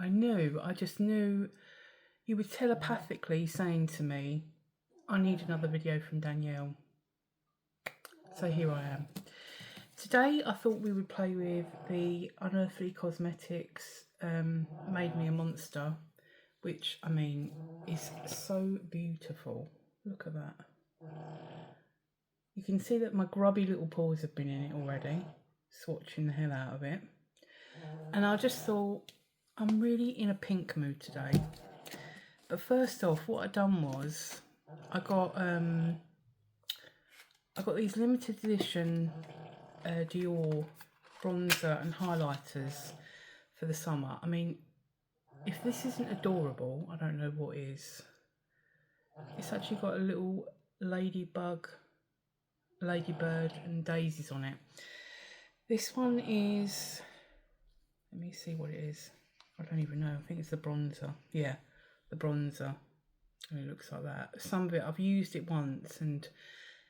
I just knew you were telepathically saying to me, I need another video from Danielle. So here I am. Today I thought we would play with the Unearthly Cosmetics Made Me a Monster, which, I mean, is so beautiful. Look at that. You can see that my grubby little paws have been in it already, swatching the hell out of it. And I just thought, I'm really in a pink mood today. But first off, what I done was, I got these limited edition Dior bronzer and highlighters for the summer. I mean, if this isn't adorable, I don't know what is. It's actually got a little ladybird and daisies on it. This one is, let me see what it is. I don't even know. I think it's the bronzer. Yeah, the bronzer. And it looks like that. Some of it, I've used it once, and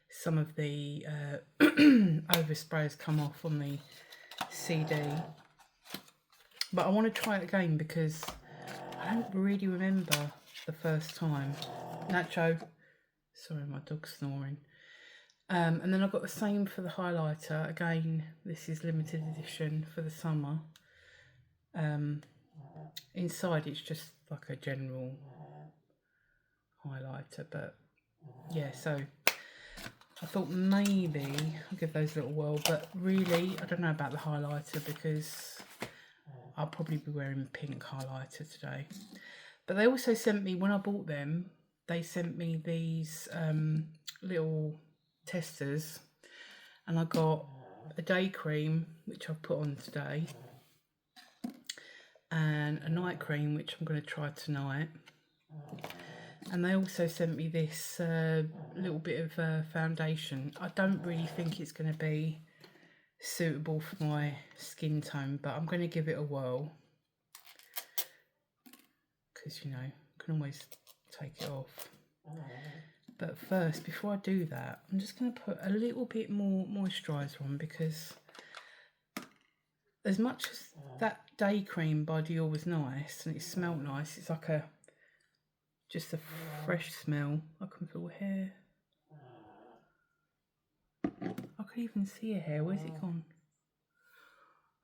some of the overspray has come off on the CD. But I want to try it again because I don't really remember the first time. Nacho. Sorry, my dog's snoring. And then I've got the same for the highlighter. Again, this is limited edition for the summer. Inside it's just like a general highlighter, but yeah, so I thought maybe I'll give those a little whirl, but really I don't know about the highlighter because I'll probably be wearing pink highlighter today. But they also sent me, when I bought them, they sent me these little testers, and I got a day cream which I've put on today, and a night cream which I'm going to try tonight. And they also sent me this little bit of foundation. I don't really think it's going to be suitable for my skin tone, but I'm going to give it a whirl because, you know, I can always take it off. But first, before I do that, I'm just going to put a little bit more moisturiser on, because as much as that day cream by Dior was nice and it smelled nice, it's like just a fresh smell. I can feel hair. I could even see a hair. Where's it gone?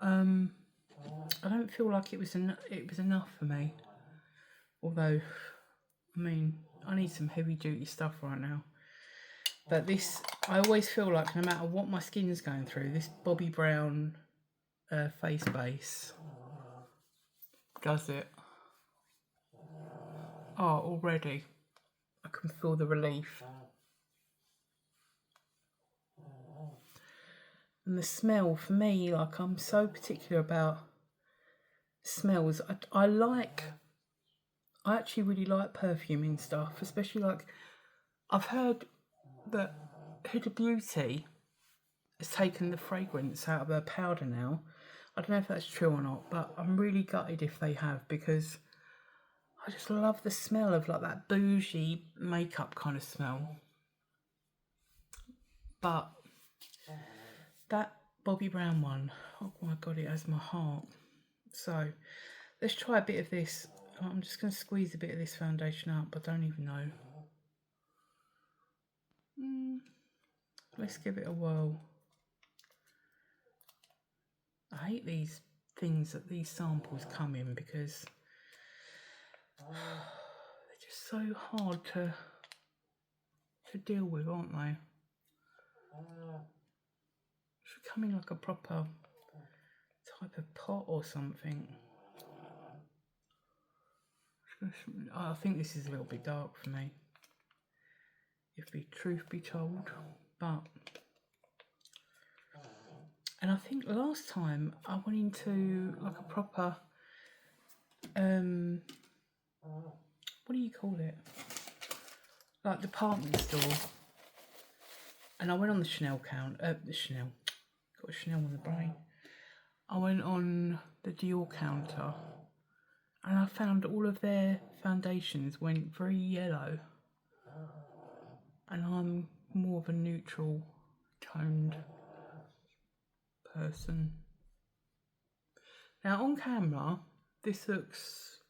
I don't feel like it was enough for me. Although, I mean, I need some heavy duty stuff right now. But this, I always feel like no matter what my skin's going through, this Bobbi Brown face base does it. Oh, already I can feel the relief. And the smell, for me, like, I'm so particular about smells. I actually really like perfuming stuff, especially like, I've heard that Huda Beauty has taken the fragrance out of their powder now. I don't know if that's true or not, but I'm really gutted if they have, because I just love the smell of like that bougie makeup kind of smell. But that Bobbi Brown one, oh my god, it has my heart. So let's try a bit of this. I'm just going to squeeze a bit of this foundation up. I don't even know. Let's give it a whirl. I hate these things that these samples come in, because they're just so hard to deal with, aren't they? Should come in like a proper type of pot or something. I think this is a little bit dark for me, if the truth be told. But, and I think last time I went into like a proper what do you call it, like department store, and I went on the Chanel got a Chanel on the brain. I went on the Dior counter and I found all of their foundations went very yellow, and I'm more of a neutral toned person. Now on camera this looks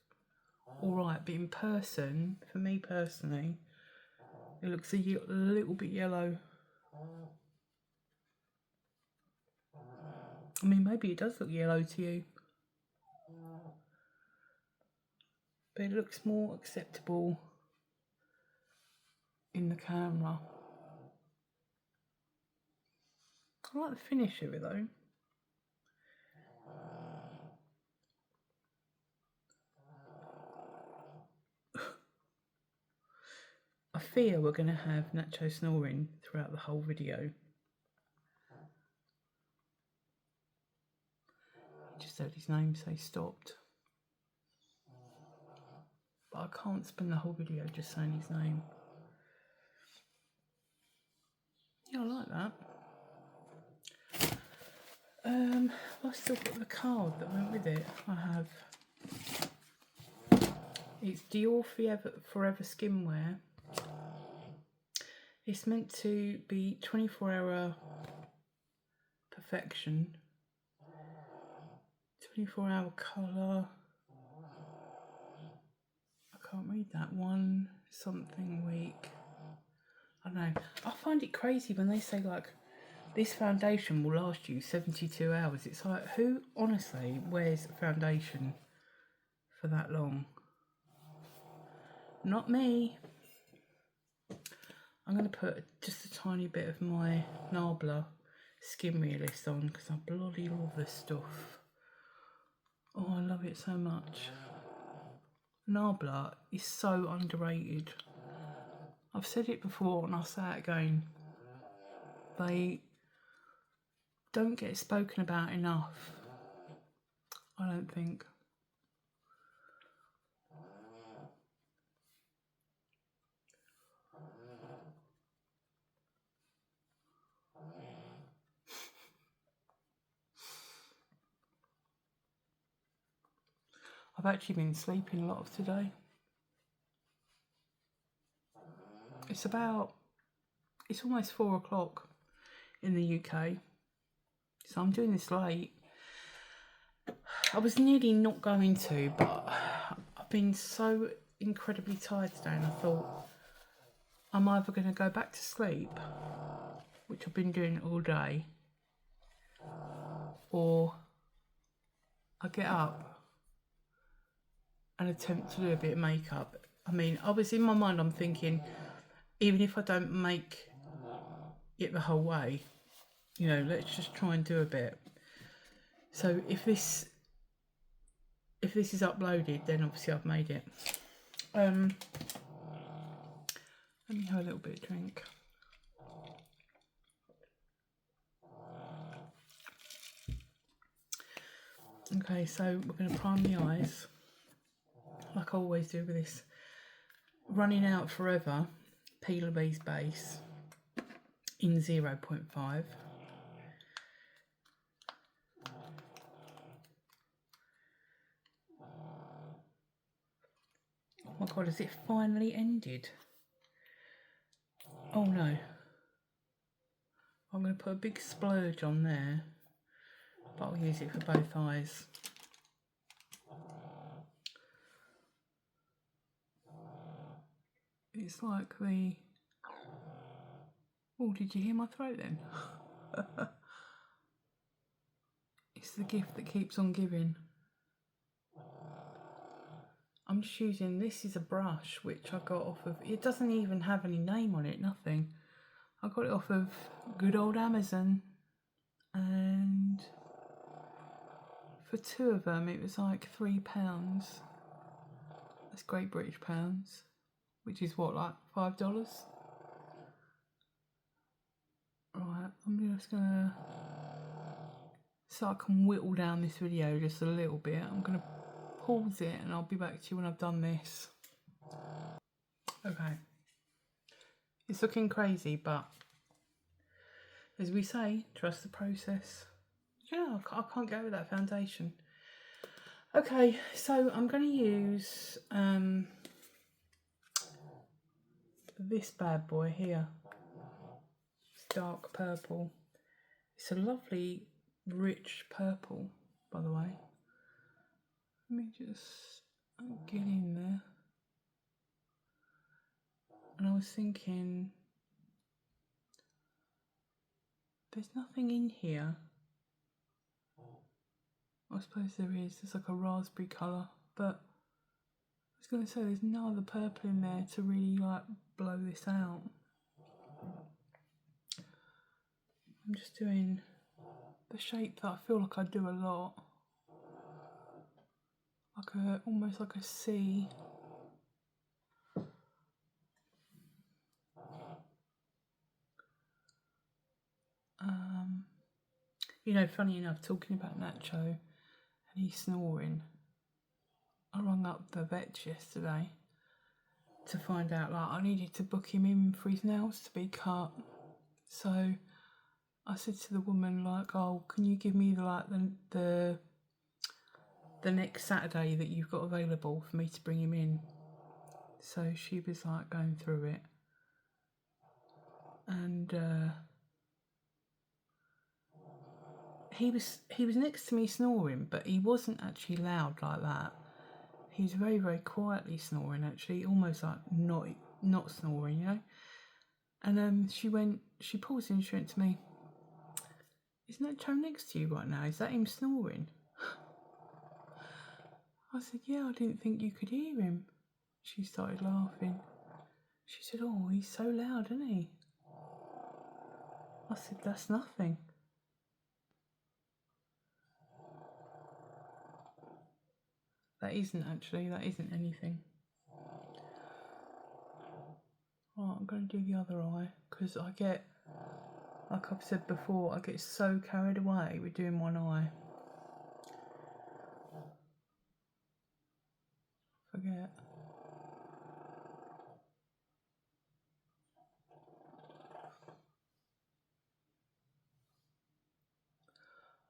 alright, but in person, for me personally, it looks a little bit yellow. I mean, maybe it does look yellow to you, but it looks more acceptable in the camera. I like the finish of it though. I fear we're going to have Nacho snoring throughout the whole video. He just heard his name say stopped. But I can't spend the whole video just saying his name. Yeah, I like that. I've still got the card that went with it. I have. It's Dior Forever Skinwear. It's meant to be 24-hour perfection. 24-hour colour. I can't read that one. Something week. I don't know. I find it crazy when they say like, this foundation will last you 72 hours. It's like, who honestly wears a foundation for that long? Not me. I'm going to put just a tiny bit of my Nabla Skin Realist on because I bloody love this stuff. Oh, I love it so much. Nabla is so underrated. I've said it before and I'll say it again. They don't get spoken about enough, I don't think. I've actually been sleeping a lot of today. It's almost 4 o'clock in the UK. So I'm doing this late. I was nearly not going to, but I've been so incredibly tired today and I thought I'm either going to go back to sleep, which I've been doing all day, or I get up and attempt to do a bit of makeup. I mean, I was in my mind, I'm thinking, even if I don't make it the whole way, you know, let's just try and do a bit. So if this is uploaded, then obviously I've made it. Let me have a little bit of drink. Okay, so we're going to prime the eyes, like I always do with this Running Out Forever Peeler Base base in 0.5. Oh my god, has it finally ended? Oh no. I'm going to put a big splurge on there, but I'll use it for both eyes. It's like the... Oh, did you hear my throat then? It's the gift that keeps on giving. I'm just using, this is a brush which I got off of, it doesn't even have any name on it, nothing. I got it off of good old Amazon, and for 2 of them it was like £3. That's Great British pounds, which is what, like $5? Right, I'm just gonna, so I can whittle down this video just a little bit, I'm gonna pause it and I'll be back to you when I've done this. Okay. It's looking crazy, but as we say, trust the process. Yeah, I can't go with that foundation. Okay, so I'm going to use this bad boy here. It's dark purple. It's a lovely, rich purple, by the way. Let me just get in there. And I was thinking, there's nothing in here. I suppose there is. There's like a raspberry colour, but I was going to say there's no other purple in there to really like blow this out. I'm just doing the shape that I feel like I do a lot, like almost like a C. You know, funny enough, talking about Nacho and he's snoring, I rung up the vet yesterday to find out, like, I needed to book him in for his nails to be cut. So I said to the woman, like, oh, can you give me the next Saturday that you've got available for me to bring him in? So she was like going through it, and he was next to me snoring, but he wasn't actually loud like that. He was very, very quietly snoring, actually, almost like not snoring, you know. And she paused and she went to me, isn't that Joe next to you right now? Is that him snoring? I said, yeah, I didn't think you could hear him. She started laughing. She said, oh, he's so loud, isn't he? I said, that's nothing. That isn't anything. Right, I'm going to do the other eye, because I get, like I've said before, I get so carried away with doing one eye. Forget.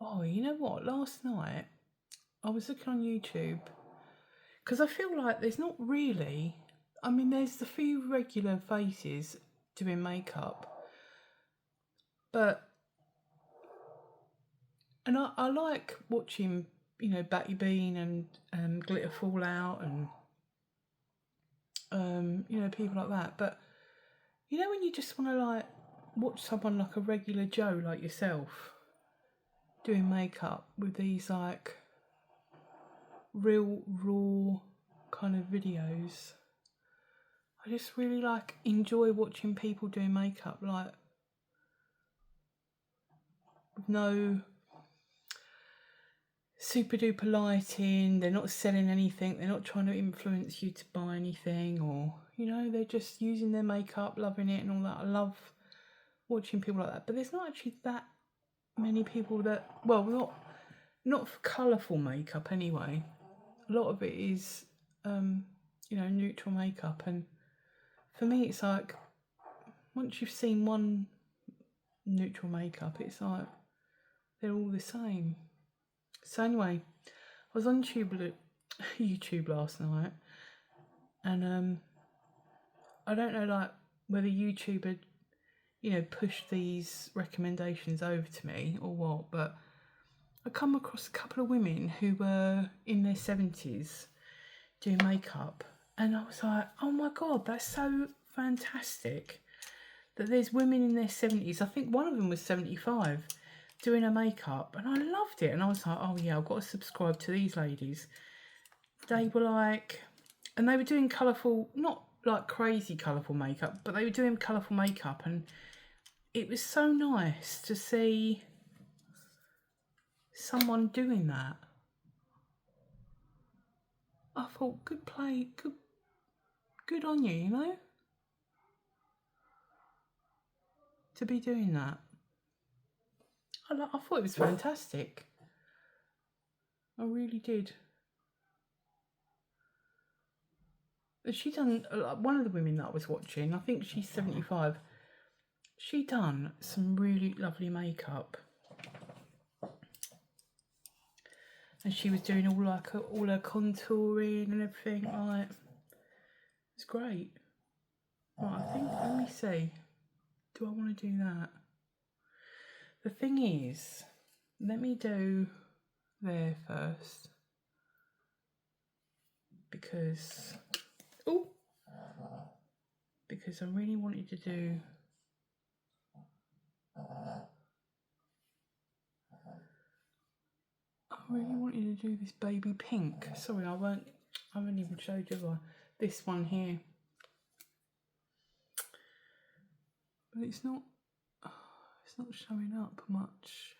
Oh, you know what? Last night, I was looking on YouTube, because I feel like there's not really, I mean, there's a few regular faces doing makeup, but, and I like watching, you know, Batty Bean and Glitter Fallout and, you know, people like that, but, you know, when you just want to, like, watch someone like a regular Joe like yourself doing makeup with these, like, real raw kind of videos. I just really like enjoy watching people doing makeup, like with no super duper lighting, they're not selling anything, they're not trying to influence you to buy anything, or, you know, they're just using their makeup, loving it and all that. I love watching people like that, but there's not actually that many people that, well, not for colourful makeup anyway. A lot of it is, you know, neutral makeup, and for me it's like, once you've seen one neutral makeup, it's like they're all the same. So anyway, I was on YouTube last night, and I don't know, like, whether YouTube had, you know, pushed these recommendations over to me or what, but I come across a couple of women who were in their 70s doing makeup, and I was like, oh my god, that's so fantastic that there's women in their 70s, I think one of them was 75, doing her makeup, and I loved it. And I was like, oh yeah, I've got to subscribe to these ladies. They were like, and they were doing colourful, not like crazy colourful makeup, but they were doing colourful makeup, and it was so nice to see someone doing that. I thought, good play, good on you, you know, to be doing that. I thought it was fantastic. I really did. She done, one of the women that I was watching, I think she's 75, she done some really lovely makeup. And she was doing all her contouring and everything, like, it's great. Right, I think, let me see, do I want to do that? The thing is, let me do there first. because I really wanted to do this baby pink. Sorry, I haven't even showed you this one here. But it's not showing up much.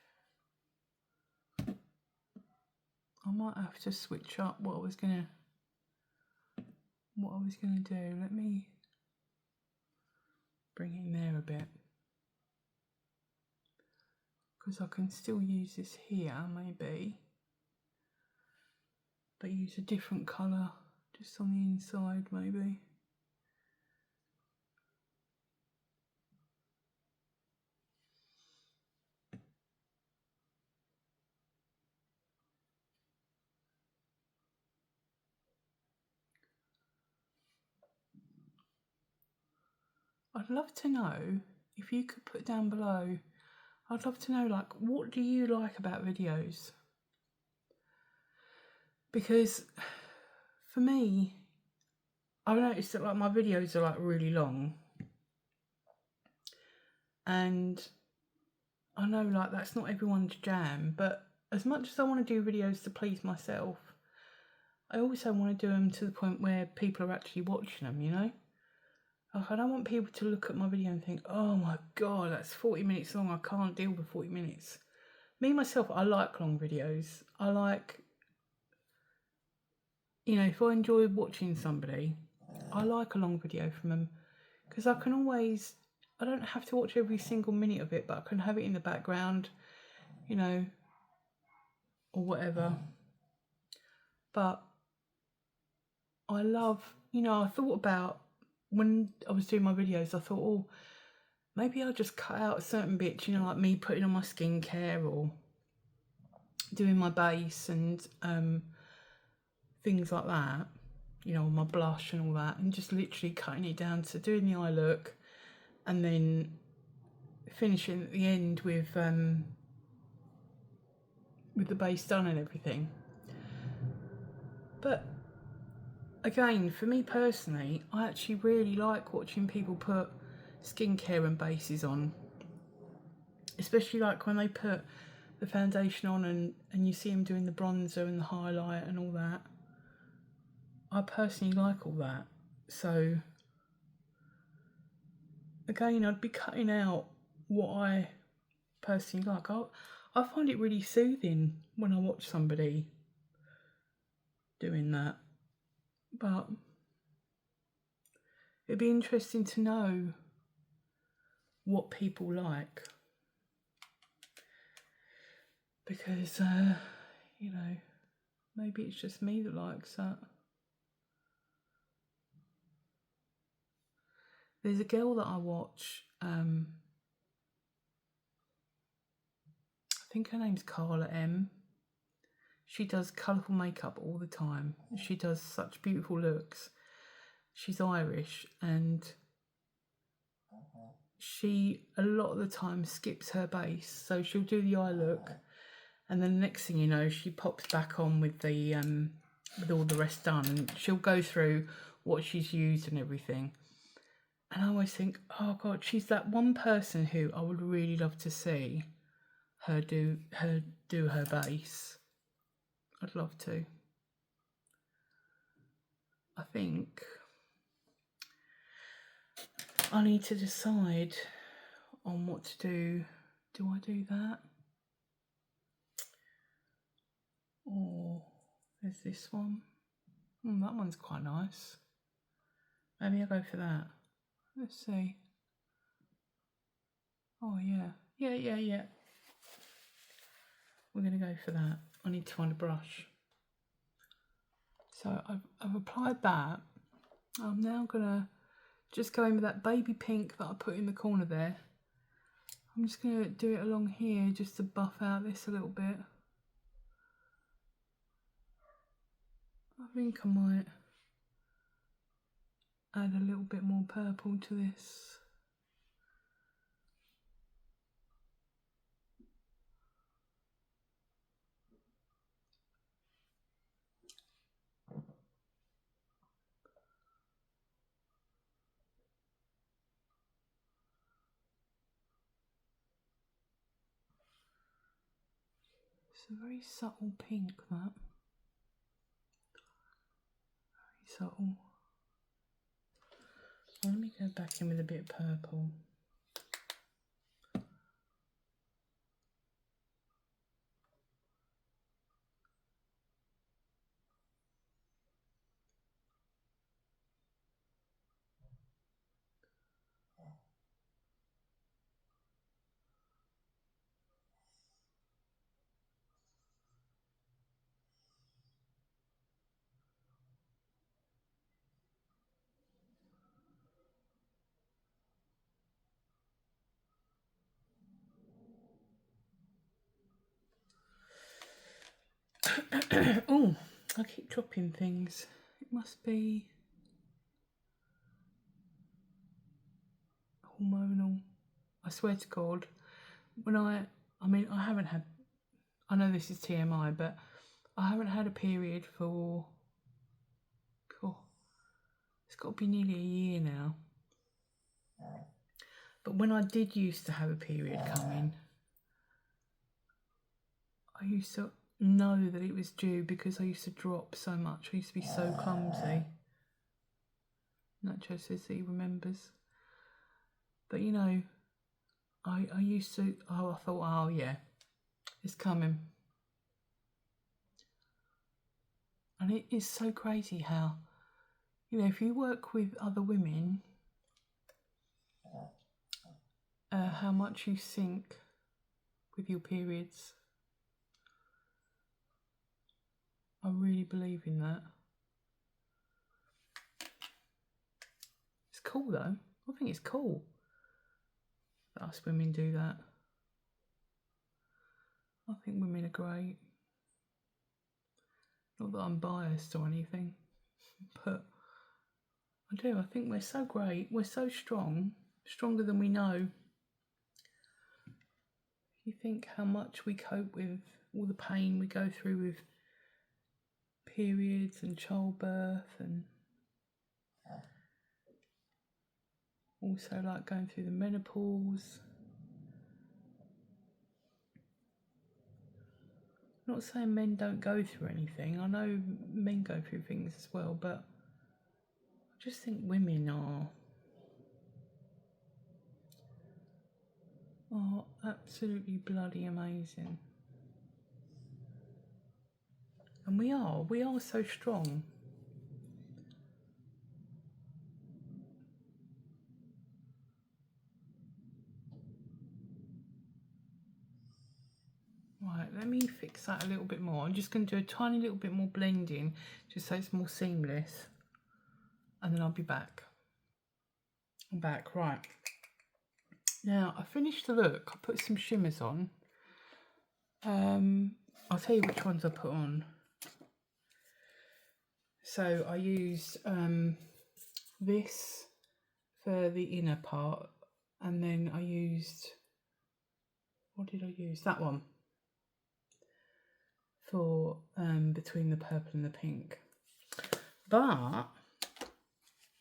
I might have to switch up what I was gonna do. Let me bring it in there a bit, because I can still use this here maybe, but use a different colour just on the inside maybe. I'd love to know if you could put down below. I'd love to know, like, what do you like about videos? Because for me, I've noticed that like my videos are like really long, and I know like that's not everyone's jam, but as much as I want to do videos to please myself, I also want to do them to the point where people are actually watching them, you know? Like, I don't want people to look at my video and think, oh my god, that's 40 minutes long, I can't deal with 40 minutes. Me, myself, I like long videos. I like, you know, if I enjoy watching somebody, I like a long video from them, because I don't have to watch every single minute of it, but I can have it in the background, you know, or whatever. But I love, you know, I thought about, when I was doing my videos, I thought, oh, maybe I'll just cut out certain bits, you know, like me putting on my skincare or doing my base and things like that, you know, my blush and all that, and just literally cutting it down to doing the eye look and then finishing at the end with the base done and everything. But again, for me personally, I actually really like watching people put skincare and bases on, especially like when they put the foundation on and you see them doing the bronzer and the highlight and all that. I personally like all that. So again, I'd be cutting out what I personally like. I find it really soothing when I watch somebody doing that. But it'd be interesting to know what people like, because you know, maybe it's just me that likes that. There's a girl that I watch, I think her name's Carla M. She does colourful makeup all the time. She does such beautiful looks. She's Irish, and she a lot of the time skips her base, so she'll do the eye look, and then the next thing you know, she pops back on with the with all the rest done, and she'll go through what she's used and everything. And I always think, oh god, she's that one person who I would really love to see her do her base. I'd love to. I think I need to decide on what to do. Do I do that? Or there's this one. That one's quite nice. Maybe I'll go for that. Let's see. Oh yeah. Yeah. We're going to go for that. I need to find a brush. So I've applied that. I'm now going to just go in with that baby pink that I put in the corner there. I'm just going to do it along here just to buff out this a little bit. I think I might add a little bit more purple to this. It's a very subtle pink, that. Very subtle. Let me go back in with a bit of purple. Oh, I keep dropping things. It must be hormonal. I swear to God, when I mean, I haven't had, I know this is TMI, but I haven't had a period for, God, it's got to be nearly a year now. But when I did used to have a period coming, I used to know that it was due because I used to drop so much. I used to be so clumsy. Nacho says that he remembers. But you know, I used to, I thought, oh yeah, it's coming. And it is so crazy how, you know, if you work with other women, how much you sync with your periods. I really believe in that. It's cool though. I think it's cool that us women do that. I think women are great. Not that I'm biased or anything, but I do. I think we're so great. We're so strong, stronger than we know. You think how much we cope with, all the pain we go through with periods and childbirth, and also like going through the menopause. I'm not saying men don't go through anything. I know men go through things as well, but I just think women are absolutely bloody amazing. And we are so strong. Right, let me fix that a little bit more. I'm just going to do a tiny little bit more blending, just so it's more seamless. And then I'll be back. I'm back, right. Now, I finished the look. I put some shimmers on. I'll tell you which ones I put on. So I used this for the inner part, and then I used, what did I use? That one for between the purple and the pink. But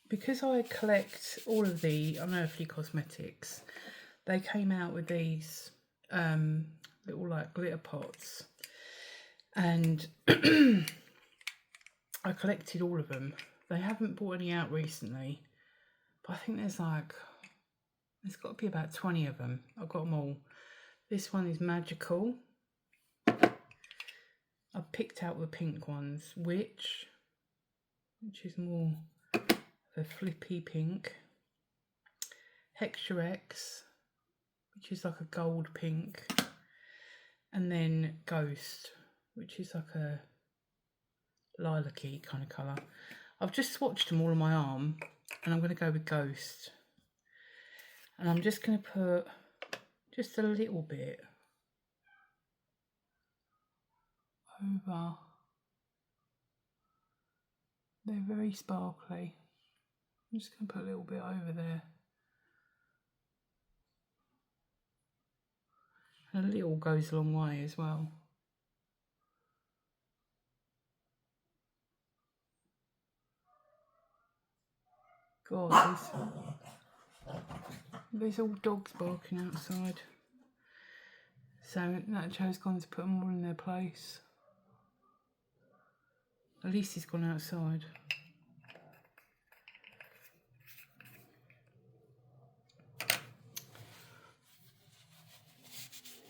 because I collect all of the Unearthly cosmetics, they came out with these little like glitter pots, and I collected all of them. They haven't brought any out recently, but I think there's got to be about 20 of them. I've got them all. This one is magical. I picked out the pink ones, which is more of a flippy pink. Hextra X, which is like a gold pink. And then Ghost, which is like a lilac-y kind of colour. I've just swatched them all on my arm, and I'm going to go with Ghost. And I'm just going to put just a little bit over. They're very sparkly. I'm just going to put a little bit over there. And a little goes a long way as well. God, there's all dogs barking outside. So Nacho's gone to put them all in their place. At least he's gone outside.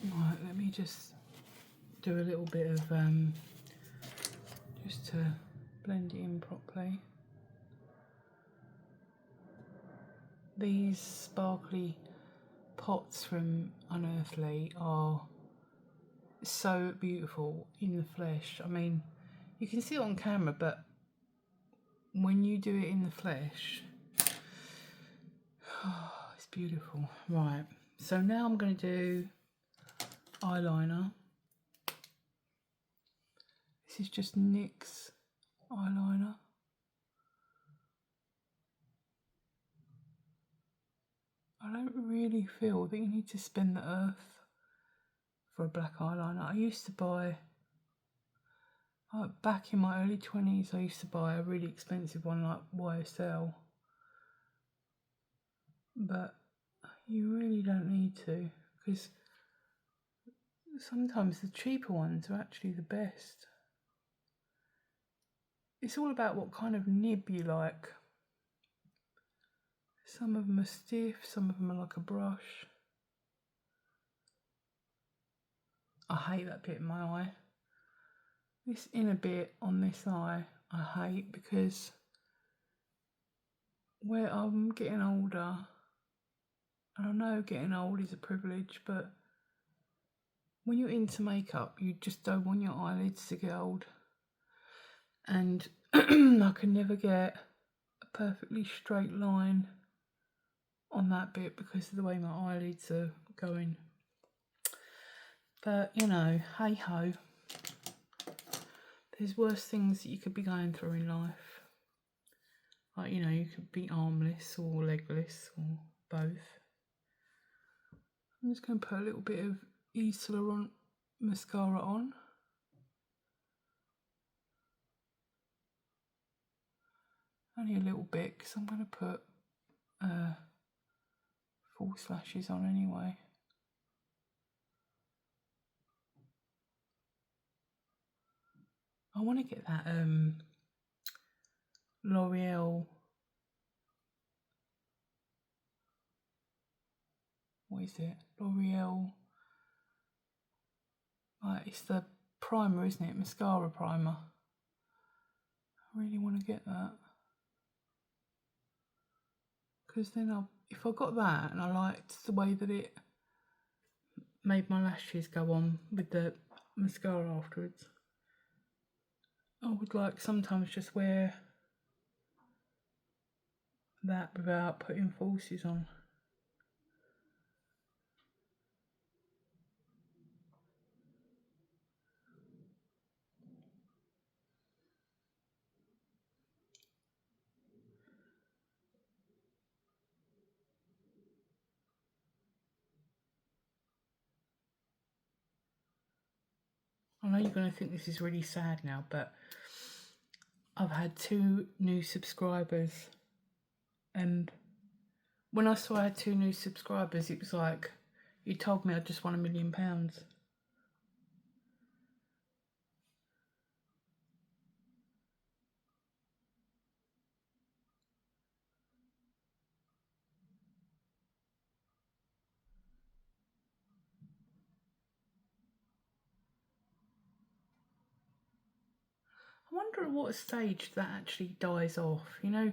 Right, let me just do a little bit of just to blend it in properly. These sparkly pots from Unearthly are so beautiful in the flesh. I mean, you can see it on camera, but when you do it in the flesh, oh, it's beautiful. Right, so now I'm going to do eyeliner. This is just NYX eyeliner. I don't really feel that you need to spend the earth for a black eyeliner. I used to buy, back in my early 20s, I used to buy a really expensive one like YSL. But you really don't need to, because sometimes the cheaper ones are actually the best. It's all about what kind of nib you like. Some of them are stiff, some of them are like a brush. I hate that bit in my eye. This inner bit on this eye I hate, because where I'm getting older, and I know getting old is a privilege, but when you're into makeup, you just don't want your eyelids to get old. And I can never get a perfectly straight line on that bit because of the way my eyelids are going. But, you know, hey ho. There's worse things that you could be going through in life. Like, you know, you could be armless or legless or both. I'm just going to put a little bit of Yves mascara on. Only a little bit, because I'm going to put false lashes on anyway. I want to get that L'Oreal, what is it? L'Oreal, it's the primer, isn't it? Mascara primer. I really want to get that. Because then if I got that and I liked the way that it made my lashes go on with the mascara afterwards, I would like sometimes just wear that without putting falsies on. I know you're going to think this is really sad now, but I've had 2 new subscribers, and when I saw I had 2 new subscribers, it was like, you told me I just won £1 million. I wonder at what stage that actually dies off. You know,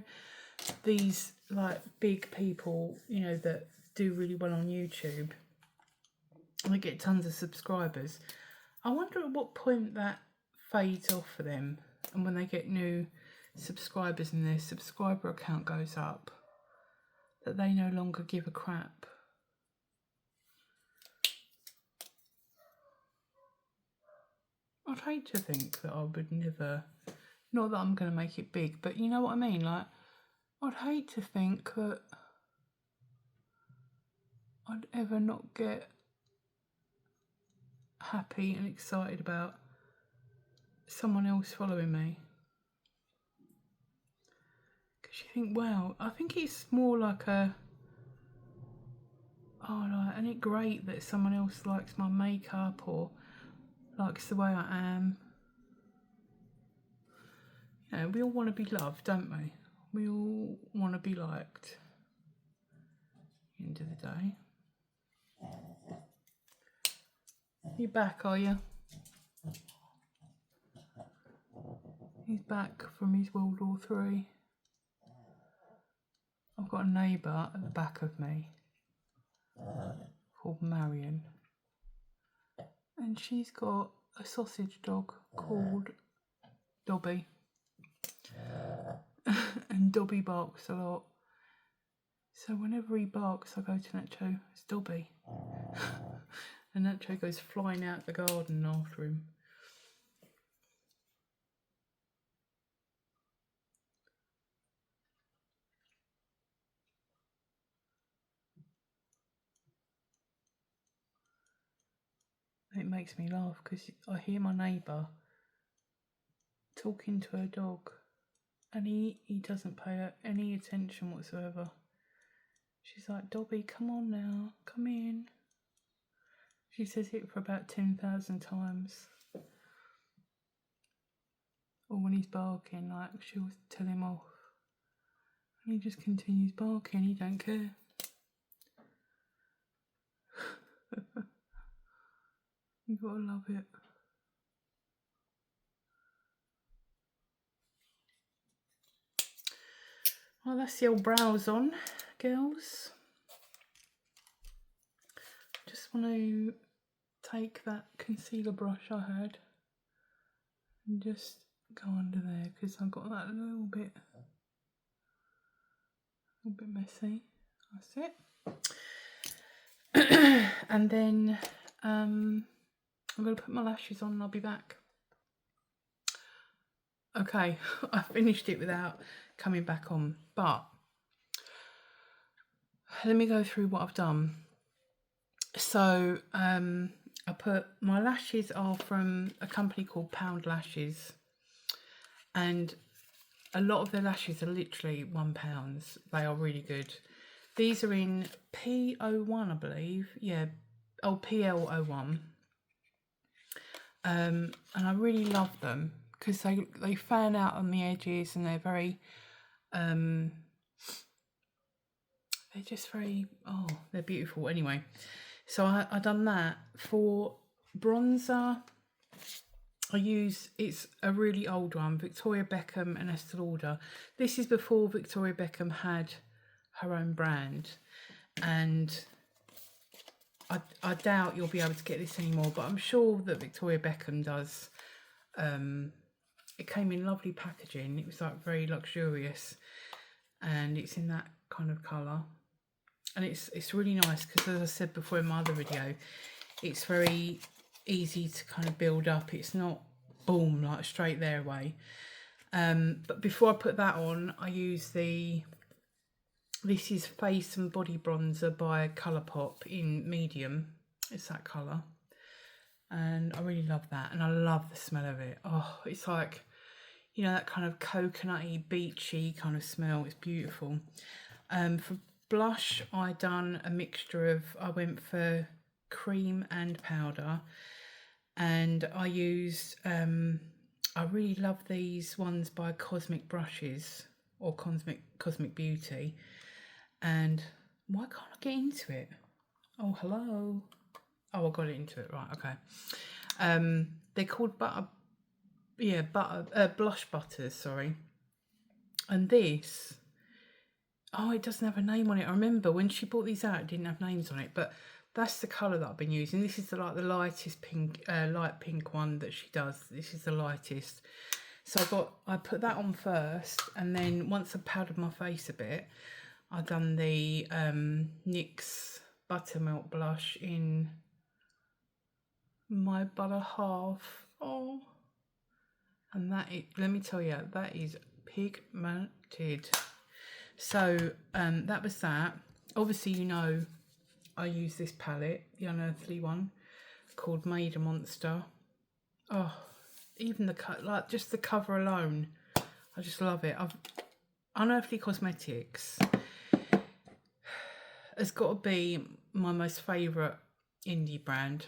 these like big people, you know, that do really well on YouTube, and they get tons of subscribers. I wonder at what point that fades off for them, and when they get new subscribers and their subscriber account goes up, that they no longer give a crap. I'd hate to think that I would never, not that I'm going to make it big, but you know what I mean? Like, I'd hate to think that I'd ever not get happy and excited about someone else following me. Because you think, wow, I think it's more like oh, like, isn't it great that someone else likes my makeup or likes the way I am? You know, we all want to be loved, don't we? We all want to be liked. End of the day. You back, are you? He's back from his World War III. I've got a neighbour at the back of me called Marion, and she's got a sausage dog called Dobby. And Dobby barks a lot. So whenever he barks, I go to Nacho, it's Dobby. And Nacho goes flying out the garden after him. It makes me laugh because I hear my neighbour talking to her dog, and he doesn't pay her any attention whatsoever. She's like, Dobby, come on now, come in. She says it for about 10,000 times. Or when he's barking, like, she'll tell him off. And he just continues barking, he don't care. You gotta love it. Well, that's the old brows on, girls. Just want to take that concealer brush I had and just go under there because I've got that a little bit messy. That's it. And then I'm going to put my lashes on and I'll be back. Okay, I finished it without coming back on, but let me go through what I've done. So I put, my lashes are from a company called Pound Lashes, and a lot of their lashes are literally £1. They are really good. These are in P01, I believe. Yeah, oh, PL01. And I really love them because they fan out on the edges and they're very, they're just very, oh, they're beautiful. Anyway, so I done that. For bronzer, I use, it's a really old one, Victoria Beckham and Estee Lauder. This is before Victoria Beckham had her own brand, and I doubt you'll be able to get this anymore, but I'm sure that Victoria Beckham does. It came in lovely packaging. It was like very luxurious, and it's in that kind of colour, and it's really nice because, as I said before in my other video, it's very easy to kind of build up. It's not boom, like straight there away. But before I put that on, I use this is Face and Body Bronzer by Colourpop in medium. It's that colour, and I really love that, and I love the smell of it. Oh, it's like, you know, that kind of coconutty, beachy kind of smell. It's beautiful. For blush, I done a mixture of, I went for cream and powder, and I used, I really love these ones by Cosmic Brushes or Cosmic Beauty. And why can't I get into it? Oh, hello. Oh, I got it into it, right, okay. They're called blush butters, sorry. And this, oh, it doesn't have a name on it. I remember when she brought these out, it didn't have names on it, but that's the colour that I've been using. This is the lightest pink, light pink one that she does. This is the lightest. So I put that on first, and then once I powdered my face a bit, I've done the NYX Buttermilk blush in My Butter Half. Oh, and let me tell you, that is pigmented. So that was that. Obviously, you know, I use this palette, the Unearthly one, called Made a Monster. Oh, even the cut, like just the cover alone, I just love it. Unearthly Cosmetics has got to be my most favourite indie brand.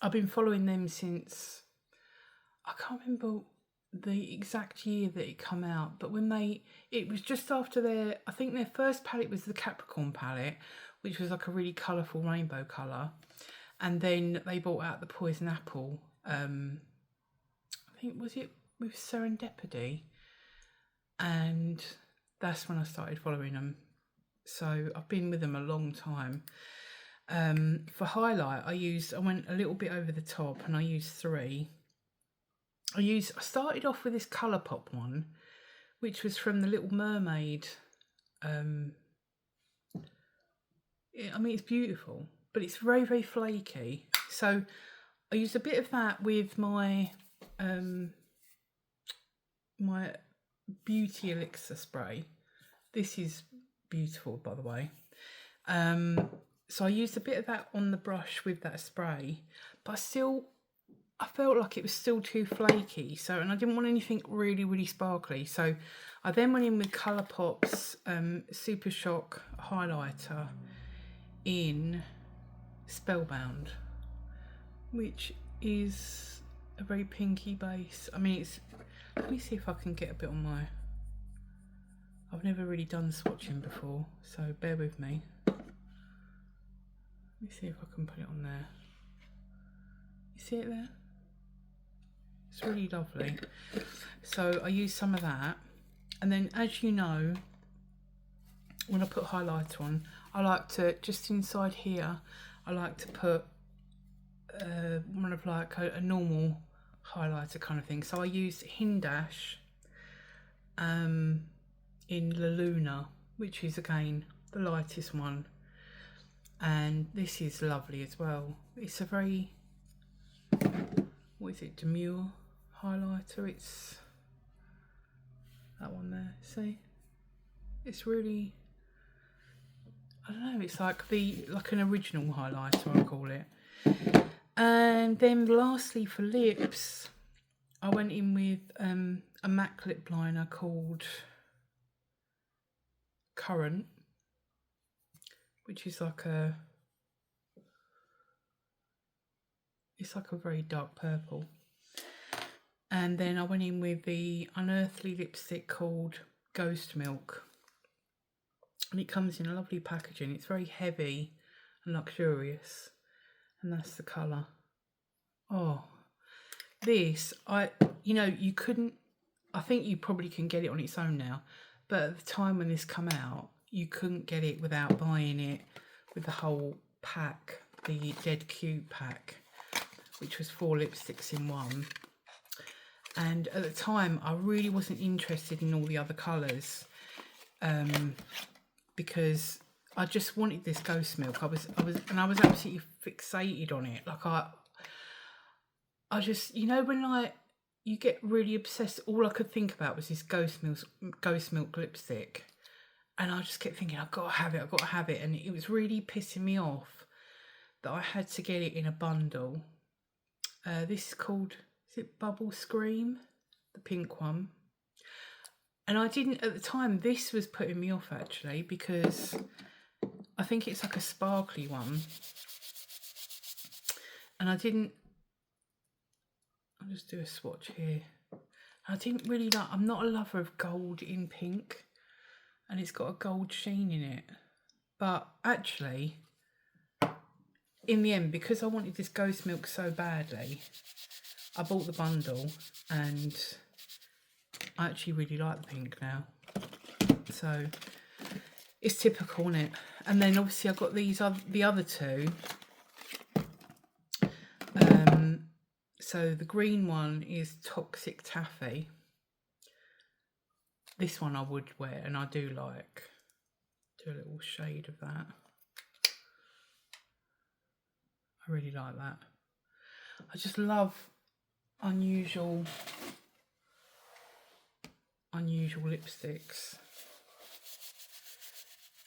I've been following them since, I can't remember the exact year that it come out, but when it was just after I think their first palette was the Capricorn palette, which was like a really colourful rainbow colour, and then they brought out the Poison Apple. I think, was it with Serendipity? And that's when I started following them. So I've been with them a long time. For highlight, I went a little bit over the top, and I used 3. I started off with this Colourpop one, which was from the Little Mermaid. I mean, it's beautiful, but it's very, very flaky. So I used a bit of that with my my Beauty Elixir spray. This is beautiful, by the way. So I used a bit of that on the brush with that spray, but I felt like it was still too flaky. So, and I didn't want anything really, really sparkly. So I then went in with Colourpop's Super Shock highlighter in Spellbound, which is a very pinky base. I mean, let me see if I can get a bit on my... I've never really done swatching before, so bear with me. Let me see if I can put it on there. You see it there? It's really lovely. So I use some of that, and then, as you know, when I put highlighter on, I like to, just inside here, I like to put one of like a normal highlighter kind of thing. So I used Hindash in La Luna, which is again the lightest one, and this is lovely as well. It's a very, what is it, demure highlighter. It's that one there, see? It's really, I don't know, it's like an original highlighter, I call it. And then lastly, for lips, I went in with a MAC lip liner called Current, which is it's like a very dark purple. And then I went in with the Unearthly lipstick called Ghost Milk, and it comes in a lovely packaging. It's very heavy and luxurious, and that's the colour. Oh, this, you couldn't, I think you probably can get it on its own now, but at the time when this come out, you couldn't get it without buying it with the whole pack, the Dead Cute pack, which was 4 lipsticks in one. And at the time, I really wasn't interested in all the other colours, because I just wanted this Ghost Milk. I was absolutely fixated on it. Like I just, when you get really obsessed, all I could think about was this Ghost Milk lipstick, and I just kept thinking, I've got to have it, and it was really pissing me off that I had to get it in a bundle. This is called, is it Bubble Scream, the pink one? And I didn't, at the time, this was putting me off actually, because I think it's like a sparkly one, and I'll just do a swatch here. I didn't really like, I'm not a lover of gold in pink, and it's got a gold sheen in it. But actually, in the end, because I wanted this Ghost Milk so badly, I bought the bundle, and I actually really like the pink now. So it's typical, isn't it? And then obviously I've got the other two. So the green one is Toxic Taffy. This one I would wear, and I do like, do a little shade of that. I really like that. I just love unusual lipsticks.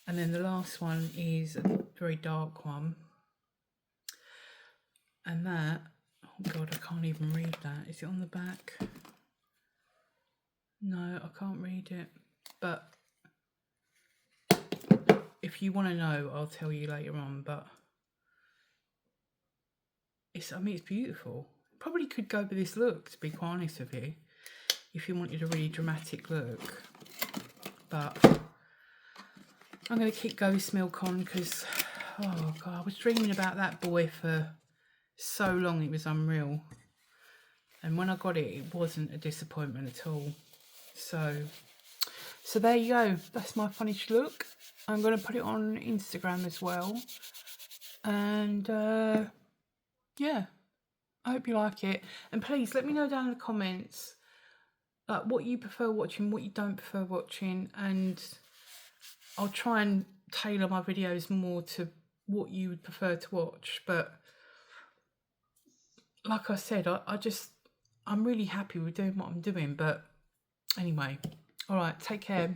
And then the last one is a very dark one, and that, oh god, I can't even read that. Is it on the back? No, I can't read it. But if you want to know, I'll tell you later on, but I mean, it's beautiful. Probably could go with this look, to be quite honest with you, if you wanted a really dramatic look. But I'm going to keep Ghost Milk on because, oh God, I was dreaming about that boy for so long, it was unreal. And when I got it, it wasn't a disappointment at all. So there you go. That's my finished look. I'm going to put it on Instagram as well. And yeah, I hope you like it. And please let me know down in the comments what you prefer watching, what you don't prefer watching. And I'll try and tailor my videos more to what you would prefer to watch. But like I said, I'm really happy with doing what I'm doing. But anyway, all right, take care.